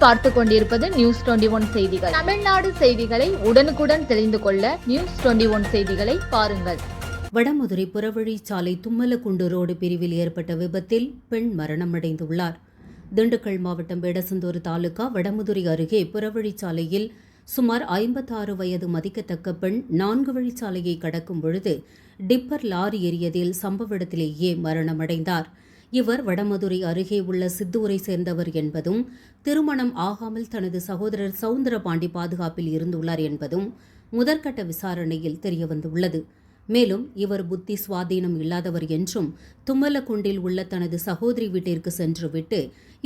நீங்கள் பார்த்துக் கொண்டிருப்பது நியூஸ் 21 செய்திகள். தமிழ்நாடு செய்திகளை உடனுக்குடன் தெரிந்து கொள்ள நியூஸ் 21 செய்திகளை பாருங்கள். வடமதுரை புறவழிச்சாலை தும்மலக்குண்டு ரோடு பிரிவில் ஏற்பட்ட விபத்தில் பெண் மரணமடைந்துள்ளார். திண்டுக்கல் மாவட்டம் வேடசந்தூர் தாலுகா வடமதுரை அருகே புறவழிச்சாலையில் சுமார் 56 வயது மதிக்கத்தக்க பெண் 4 வழிச்சாலையை கடக்கும் பொழுது டிப்பர் லாரி எரியதில் சம்பவ இடத்திலேயே மரணமடைந்தார். இவர் வடமதுரை அருகே உள்ள சித்தூரை சேர்ந்தவர் என்பதும் திருமணம் ஆகாமல் தனது சகோதரர் சவுந்தரபாண்டி பாதுகாப்பில் இருந்துள்ளார் என்பதும் முதற்கட்ட விசாரணையில் தெரியவந்துள்ளது. மேலும் இவர் புத்தி சுவாதீனம் இல்லாதவர் என்றும் தும்மலக்குண்டில் உள்ள தனது சகோதரி வீட்டிற்கு சென்றுவிட்டு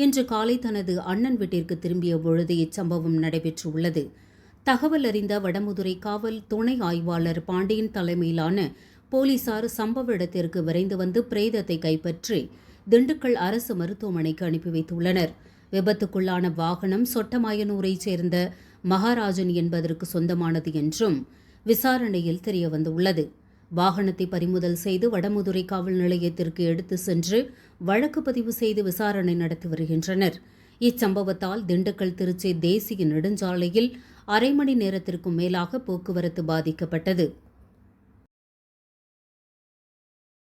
இன்று காலை தனது அண்ணன் வீட்டிற்கு திரும்பிய பொழுது இச்சம்பவம் நடைபெற்றுள்ளது. தகவல் அறிந்த வடமதுரை காவல் துணை ஆய்வாளர் பாண்டியன் தலைமையிலான போலீசார் சம்பவ இடத்திற்கு விரைந்து வந்து பிரேதத்தை கைப்பற்றி திண்டுக்கல் அரசு மருத்துவமனைக்கு அனுப்பி வைத்துள்ளனர். விபத்துக்குள்ளான வாகனம் சொட்டமாயனூரைச் சேர்ந்த மகாராஜன் என்பதற்கு சொந்தமானது என்றும் விசாரணையில் தெரியவந்துள்ளது. வாகனத்தை பறிமுதல் செய்து வடமதுரை காவல் நிலையத்திற்கு எடுத்து சென்று வழக்கு பதிவு செய்து விசாரணை நடத்தி வருகின்றனர். இச்சம்பவத்தால் திண்டுக்கல் திருச்சி தேசிய நெடுஞ்சாலையில் அரை மணி நேரத்திற்கும் மேலாக போக்குவரத்து பாதிக்கப்பட்டது.